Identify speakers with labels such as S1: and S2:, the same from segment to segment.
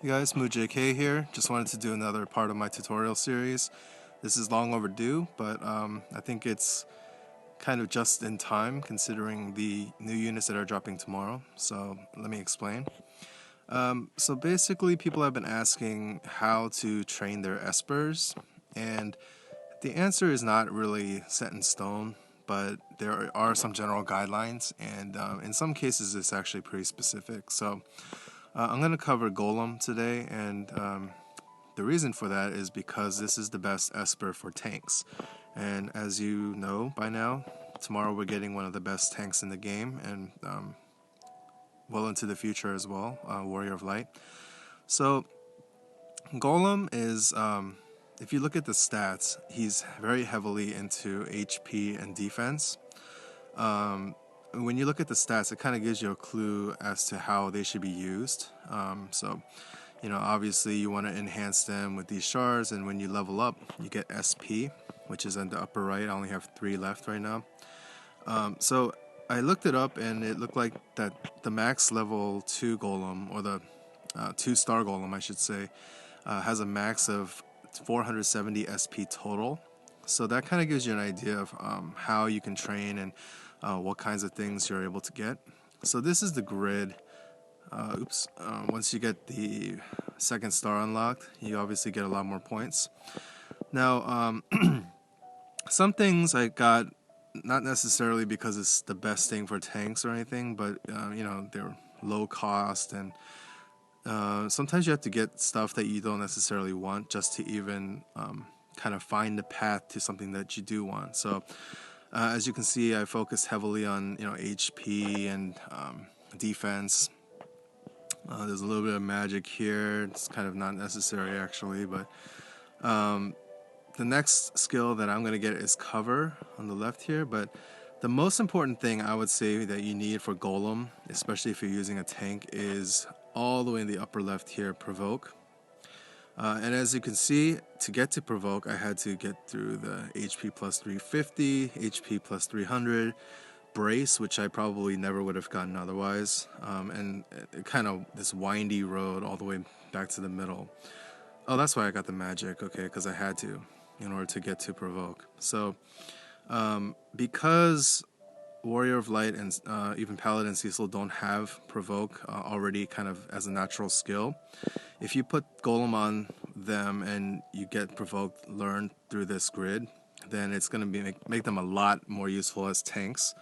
S1: Hey guys, MooJK here. Just wanted to do another part of my tutorial series. This is long overdue, but I think it's kind of just in time considering the new units that are dropping tomorrow. So let me explain. So basically, people have been asking how to train their Espers, and the answer is not really set in stone, but there are some general guidelines, and in some cases it's actually pretty specific. So I'm going to cover Golem today, and the reason for that is because this is the best Esper for tanks. And as you know by now, tomorrow we're getting one of the best tanks in the game, and well into the future as well, Warrior of Light. So Golem is, if you look at the stats, he's very heavily into HP and defense. When you look at the stats, it kind of gives you a clue as to how they should be used. So, obviously you want to enhance them with these shards, and when you level up, you get SP, which is in the upper right. I only have 3 left right now. So I looked it up, and it looked like that the max level 2 golem, or the 2-star golem, I should say, has a max of 470 SP total. So that kind of gives you an idea of how you can train and what kinds of things you're able to get. So this is the grid. Once you get the 2nd star unlocked, you obviously get a lot more points. Now, some things I got not necessarily because it's the best thing for tanks or anything, but they're low cost, and sometimes you have to get stuff that you don't necessarily want just to even kind of find the path to something that you do want. So as you can see, I focused heavily on HP and defense. There's a little bit of magic here. It's kind of not necessary actually, but the next skill that I'm going to get is cover on the left here. But the most important thing I would say that you need for Golem, especially if you're using a tank, is all the way in the upper left here, Provoke. And as you can see, to get to Provoke, I had to get through the HP plus 350, HP plus 300, Brace, which I probably never would have gotten otherwise, and kind of this windy road all the way back to the middle. Oh, that's why I got the magic, okay, because I had to in order to get to Provoke. So because Warrior of Light and even Paladin Cecil don't have Provoke already kind of as a natural skill, if you put Golem on them and you get Provoke learned through this grid, then it's going to make them a lot more useful as tanks.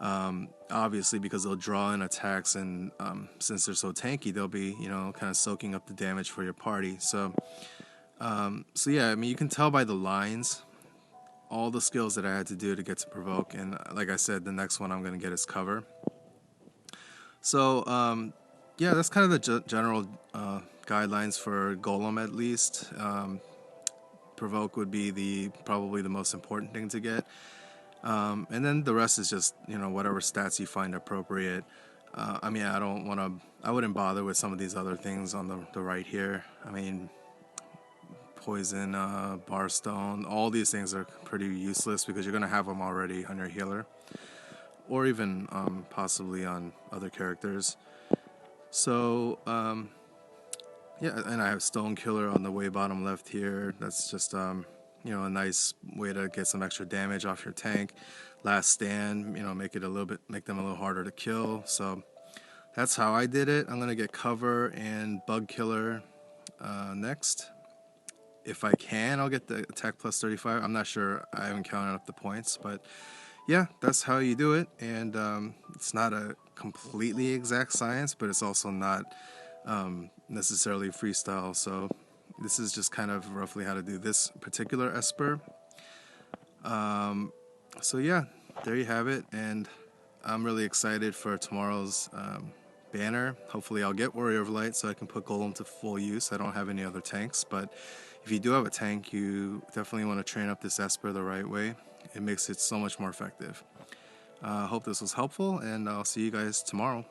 S1: Obviously, because they'll draw in attacks, and since they're so tanky, they'll be kind of soaking up the damage for your party. So yeah, I mean, you can tell by the lines all the skills that I had to do to get to Provoke, and like I said, the next one I'm going to get is cover. So yeah, that's kind of the general guidelines for Golem, at least. Provoke would be probably the most important thing to get, and then the rest is just whatever stats you find appropriate. I mean, I wouldn't bother with some of these other things on the right here. I mean, poison, barstone, all these things are pretty useless because you're gonna have them already on your healer, or even possibly on other characters. So yeah, and I have Stone Killer on the way bottom left here. That's just a nice way to get some extra damage off your tank. Last Stand, make them a little harder to kill. So that's how I did it. I'm gonna get cover and Bug Killer next. If I can, I'll get the attack plus 35. I'm not sure. I haven't counted up the points, but yeah, that's how you do it. And it's not a completely exact science, but it's also not necessarily freestyle. So this is just kind of roughly how to do this particular Esper. So yeah, there you have it, and I'm really excited for tomorrow's banner. Hopefully I'll get Warrior of Light so I can put Golem to full use. I don't have any other tanks, but if you do have a tank, you definitely want to train up this Esper the right way. It makes it so much more effective. Hope this was helpful, and I'll see you guys tomorrow.